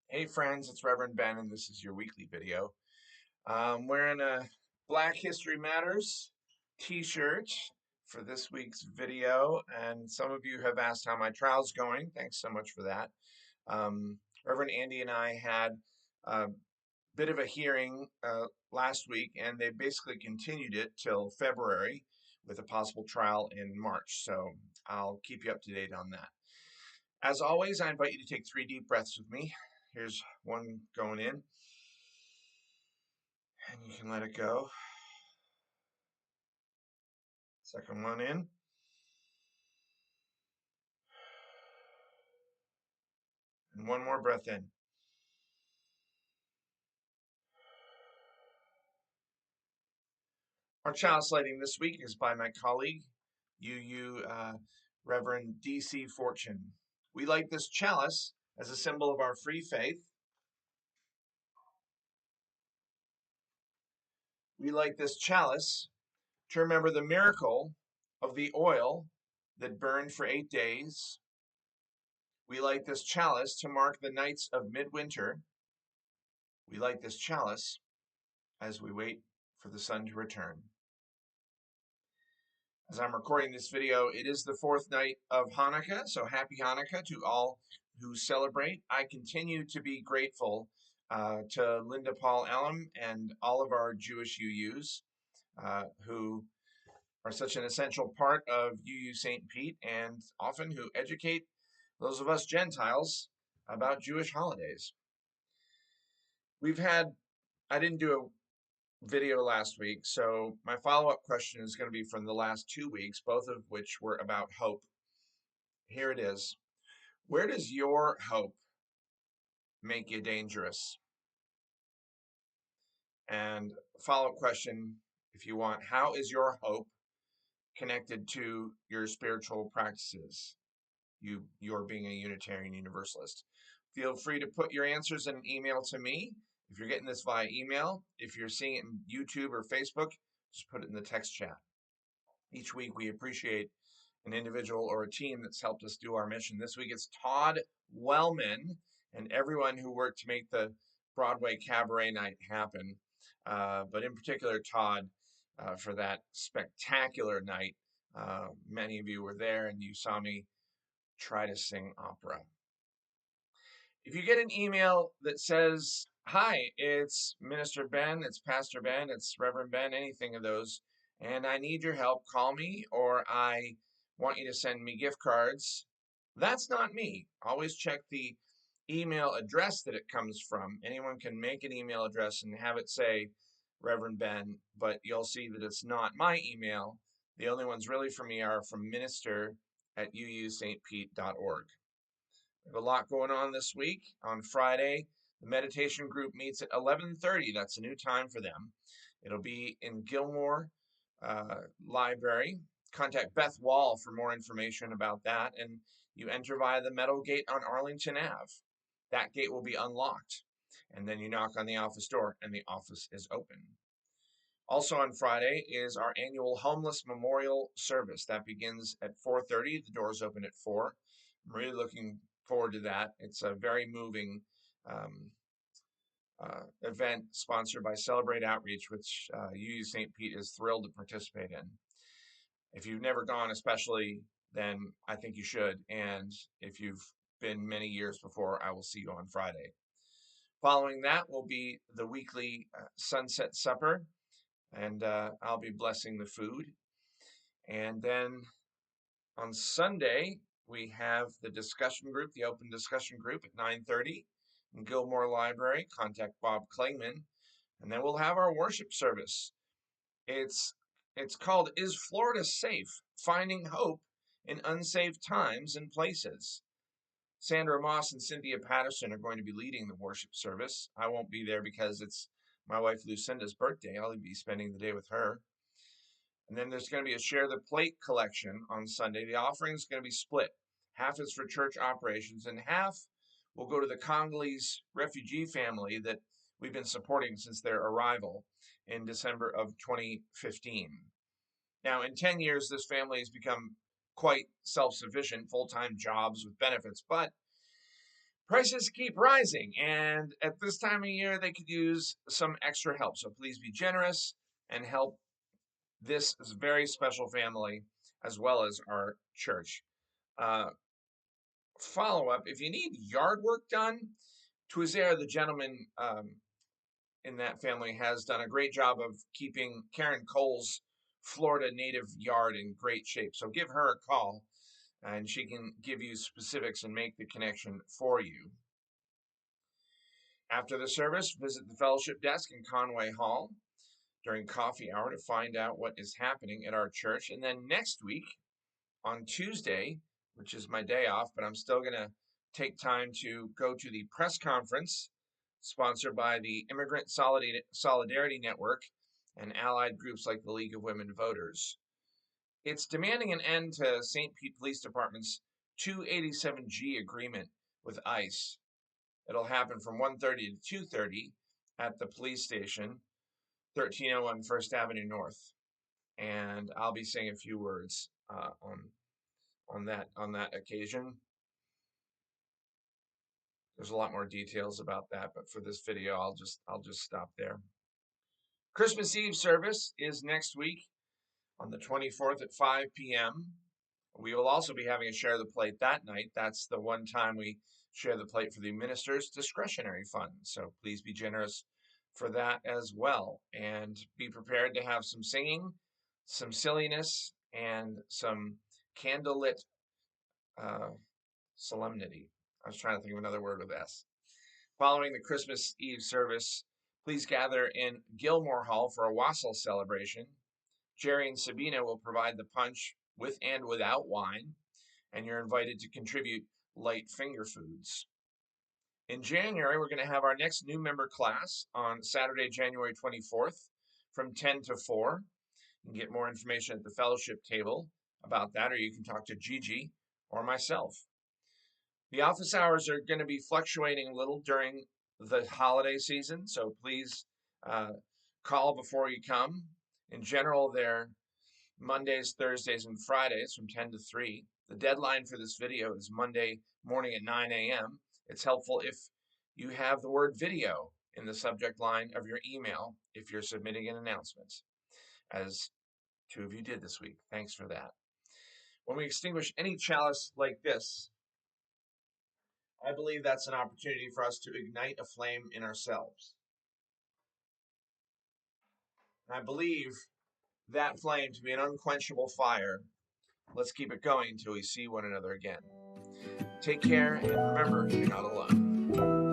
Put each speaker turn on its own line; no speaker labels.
Hey friends, it's Reverend Ben, and this is your weekly video. I'm wearing a Black History Matters t-shirt for this week's video, and some of you have asked how my trial's going. Thanks so much for that. Reverend Andy and I had a bit of a hearing last week, and they basically continued it till February with a possible trial in March. So I'll keep you up to date on that. As always, I invite you to take 3 deep breaths with me. Here's one going in, and you can let it go. Second one in. And one more breath in. Our chalice lighting this week is by my colleague, Reverend D.C. Fortune. We light this chalice as a symbol of our free faith. We light this chalice to remember the miracle of the oil that burned for 8 days. We light this chalice to mark the nights of midwinter. We light this chalice as we wait for the sun to return. As I'm recording this video, it is the fourth night of Hanukkah, so happy Hanukkah to all who celebrate. I continue to be grateful to Linda Paul Elam and all of our Jewish UUs who are such an essential part of UU St. Pete and often who educate those of us Gentiles about Jewish holidays. I didn't do a video last week, so my follow-up question is going to be from the last 2 weeks, both of which were about hope. Here it is. Where does your hope make you dangerous? And follow-up question, if you want, how is your hope connected to your spiritual practices? You're being a Unitarian Universalist. Feel free to put your answers in an email to me. If you're getting this via email, if you're seeing it in YouTube or Facebook, just put it in the text chat. Each week we appreciate an individual or a team that's helped us do our mission. This week it's Todd Wellman and everyone who worked to make the Broadway Cabaret Night happen. But in particular, Todd, for that spectacular night. Many of you were there and you saw me try to sing opera. If you get an email that says, hi, it's Minister Ben, it's Pastor Ben, it's Reverend Ben, anything of those, and I need your help, call me, or I want you to send me gift cards, that's not me. Always check the email address that it comes from. Anyone can make an email address and have it say Reverend Ben, but you'll see that it's not my email. The only ones really for me are from minister@uustpete.org. We have a lot going on this week. On Friday, the meditation group meets at 11:30. That's a new time for them. It'll be in Gilmore Library. Contact Beth Wall for more information about that. And you enter via the metal gate on Arlington Ave. That gate will be unlocked. And then you knock on the office door and the office is open. Also on Friday is our annual Homeless Memorial Service. That begins at 4:30. The doors open at 4. I'm really looking forward to that. It's a very moving event sponsored by Celebrate Outreach, which UU St. Pete is thrilled to participate in. If you've never gone, especially, then I think you should. And if you've been many years before, I will see you on Friday. Following that will be the weekly Sunset Supper, and I'll be blessing the food. And then on Sunday, we have the discussion group, the open discussion group at 9:30 in Gilmore Library. Contact Bob Klingman. And then we'll have our worship service. It's called Is Florida Safe? Finding Hope in Unsafe Times and Places. Sandra Moss and Cynthia Patterson are going to be leading the worship service. I won't be there because it's my wife Lucinda's birthday. I'll be spending the day with her. And then there's going to be a Share the Plate collection on Sunday. The offering is going to be split. Half is for church operations and half will go to the Congolese refugee family that we've been supporting since their arrival in December of 2015. Now, in 10 years, this family has become quite self-sufficient, full-time jobs with benefits, but Prices keep rising, and at this time of year, they could use some extra help. So please be generous and help this very special family as well as our church. Uh, Follow up, if you need yard work done, Twizer, the gentleman in that family, has done a great job of keeping Karen Cole's Florida native yard in great shape. So give her a call and she can give you specifics and make the connection for you. After the service, visit the fellowship desk in Conway Hall during coffee hour to find out what is happening at our church. And then next week, on Tuesday, which is my day off, but I'm still going to take time to go to the press conference sponsored by the Immigrant Solidarity Network and allied groups like the League of Women Voters. It's demanding an end to St. Pete Police Department's 287G agreement with ICE. It'll happen from 1:30 to 2:30 at the police station, 1301 First Avenue North. And I'll be saying a few words on that occasion. There's a lot more details about that, but for this video, I'll just stop there. Christmas Eve service is next week on the 24th at 5 p.m. We will also be having a share the plate that night. That's the one time we share the plate for the minister's discretionary fund. So please be generous for that as well. And be prepared to have some singing, some silliness, and some candlelit solemnity. I was trying to think of another word with S. Following the Christmas Eve service, please gather in Gilmore Hall for a wassail celebration. Jerry and Sabina will provide the punch with and without wine, and you're invited to contribute light finger foods. In January, we're going to have our next new member class on Saturday, January 24th from 10 to 4. You can get more information at the fellowship table about that, or you can talk to Gigi or myself. The office hours are going to be fluctuating a little during the holiday season, so please call before you come. In general, they're Mondays, Thursdays, and Fridays from 10 to 3. The deadline for this video is Monday morning at 9 a.m. It's helpful if you have the word video in the subject line of your email if you're submitting an announcement, as 2 of you did this week. Thanks for that. When we extinguish any chalice like this, I believe that's an opportunity for us to ignite a flame in ourselves. And I believe that flame to be an unquenchable fire. Let's keep it going until we see one another again. Take care, and remember, you're not alone.